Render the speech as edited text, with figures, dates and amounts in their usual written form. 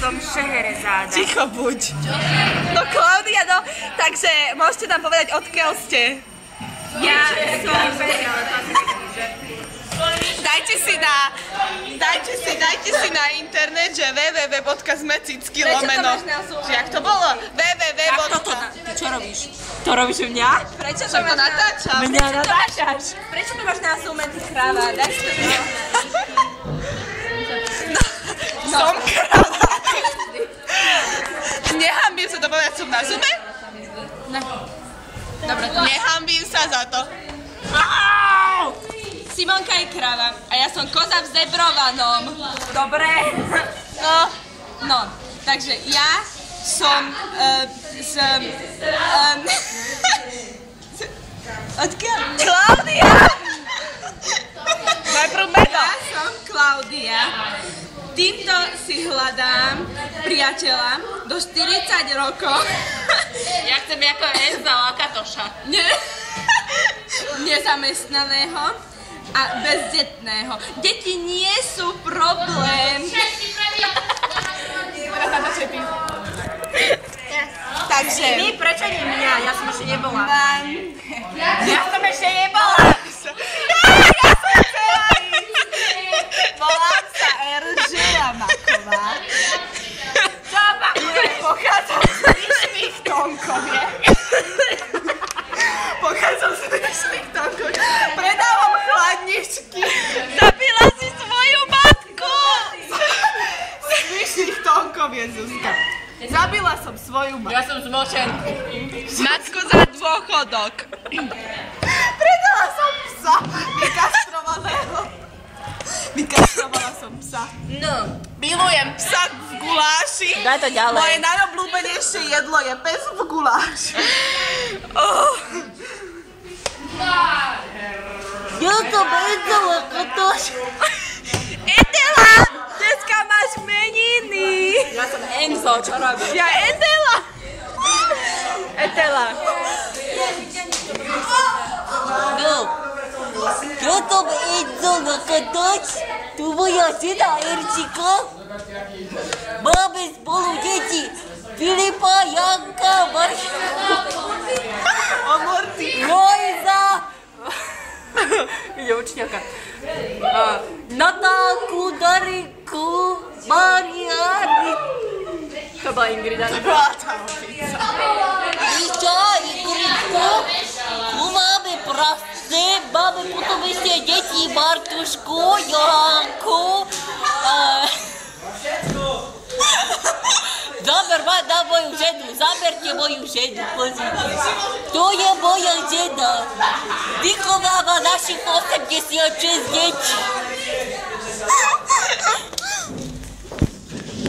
Som Šeherezáda. Ticho buď. No Klaudia, no, takže môžete nám povedať, odkiaľ ste? Ja som... Dajte si na internet, že www.smecicky lomeno. Jak to bolo? Ty čo robíš? To robíš u mňa? Prečo to natáčam? Mňa natáčaš? Prečo to máš názov medzi kráva? Daj si to vidieť. Som kráva. Nehambím sa to povedať, som na zume? Dobre, to... Nehambím sa za to. Simonka je kráva a ja som koza v zebrovanom. Dobre. No, takže ja som Odkiaľ? Klaudia! Najprv meno. Ja som Klaudia. Týmto si hľadám priateľa do 40 rokov. Ja chcem ako Elza Lakatoša. Nezamestnaného a bezdetného. Deti nie sú problém. Takže... Vy, prečo nie mňa? Ja som ešte nebola. Ja som ešte nebola. Ja som chcela ísť. Volám sa Eržela Maková. Čo opakuje? Pochádzam z Vyšných Tonkovie. Pochádzam z Vyšných Tonkovie. Predávam chladničky. Zabila si svoju matku. Z Vyšných Tonkovie, Zuzka. Zabila som svoju matku. Ja som zmočen. Matku za dôchodok. Predala som psa. Vykastrovaného. Vykastrovala som psa. No. Milujem psa v guláši. Daj to ďalej. Moje najobľúbenejšie jedlo je pes v guláši. Ja som Elza Lakatoš. Edela! Dneska máš meniny. Ja som Enzo, čo robíš? Ja Edela. Edela. No. Ja som Enzo Lakatoš. Tu moja žena Erčika. Máme spolu deti. Filipa, Janka, Marška. Lojza. Ide učňaka. Natálku, Dariku, Mariány. To bola Ingrida. To bola tá opica. Víča, Ingridku. Tu máme prasce, máme potom ešte deti Martušku, Johanku. Zaber na moju ženu, zaberte moju ženu, pozrite. To je moja žena. Vychováva našich 86 detí.